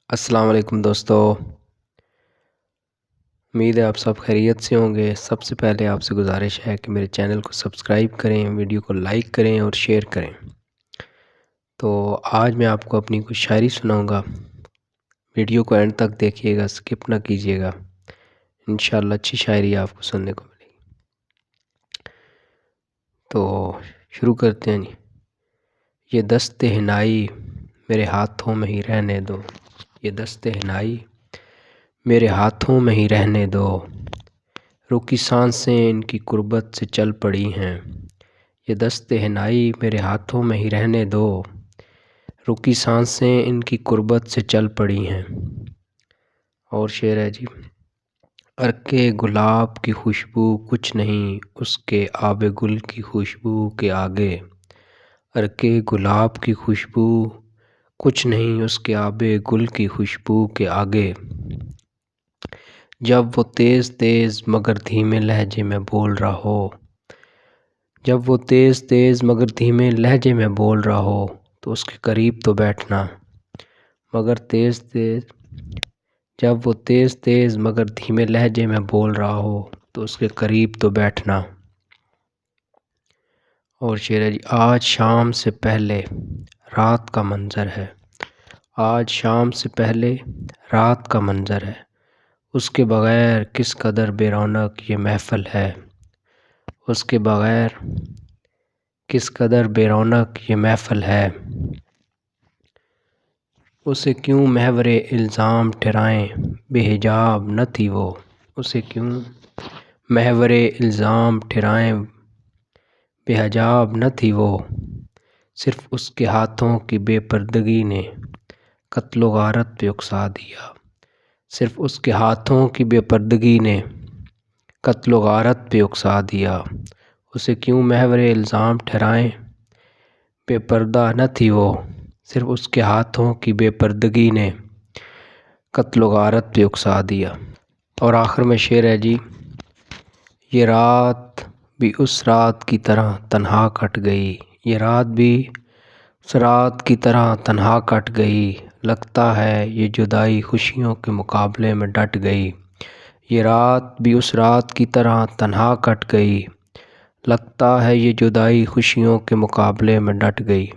السلام علیکم دوستو، امید ہے آپ سب خیریت سے ہوں گے۔ سب سے پہلے آپ سے گزارش ہے کہ میرے چینل کو سبسکرائب کریں، ویڈیو کو لائک کریں اور شیئر کریں۔ تو آج میں آپ کو اپنی کچھ شاعری سناؤں گا، ویڈیو کو اینڈ تک دیکھیے گا، سکپ نہ کیجیے گا، انشاءاللہ اچھی شاعری آپ کو سننے کو ملے گی۔ تو شروع کرتے ہیں جی۔ یہ دست حنائی میرے ہاتھوں میں ہی رہنے دو، یہ دست حنائی میرے ہاتھوں میں ہی رہنے دو، رکی سانسیں ان کی قربت سے چل پڑی ہیں، یہ دست حنائی میرے ہاتھوں میں ہی رہنے دو، رکی سانسیں ان کی قربت سے چل پڑی ہیں۔ اور شعر ہے جی۔ عرق گلاب کی خوشبو کچھ نہیں اس کے آب گل کی خوشبو کے آگے، عرق گلاب کی خوشبو کچھ نہیں اس کے آب گل کی خوشبو کے آگے، جب وہ تیز تیز مگر دھیمے لہجے میں بول رہا ہو، جب وہ تیز تیز مگر دھیمے لہجے میں بول رہا ہو تو اس کے قریب تو بیٹھنا، مگر تیز تیز جب وہ تیز تیز مگر دھیمے لہجے میں بول رہا ہو تو اس کے قریب تو بیٹھنا۔ اور شعر ہے جی۔ آج شام سے پہلے رات کا منظر ہے، آج شام سے پہلے رات کا منظر ہے، اس کے بغیر کس قدر بے رونق یہ محفل ہے، اس کے بغیر کس قدر بے رونق یہ محفل ہے، اسے کیوں محور الزام ٹھہرائیں بے حجاب نہ تھی وہ، اسے کیوں محور الزام ٹھہرائیں بے حجاب نہ تھی وہ، صرف اس کے ہاتھوں کی بے پردگی نے قتل و غارت پہ اکسا دیا، صرف اس کے ہاتھوں کی بے پردگی نے قتل و غارت پہ اکسا دیا، اسے کیوں محور الزام ٹھہرائیں بے پردہ نہ تھی وہ، صرف اس کے ہاتھوں کی بے پردگی نے قتل و غارت پہ اکسا دیا۔ اور آخر میں شعر ہے جی۔ یہ رات بھی اس رات کی طرح تنہا کٹ گئی، یہ رات بھی اس رات کی طرح تنہا کٹ گئی، لگتا ہے یہ جدائی خوشیوں کے مقابلے میں ڈٹ گئی، یہ رات بھی اس رات کی طرح تنہا کٹ گئی، لگتا ہے یہ جدائی خوشیوں کے مقابلے میں ڈٹ گئی۔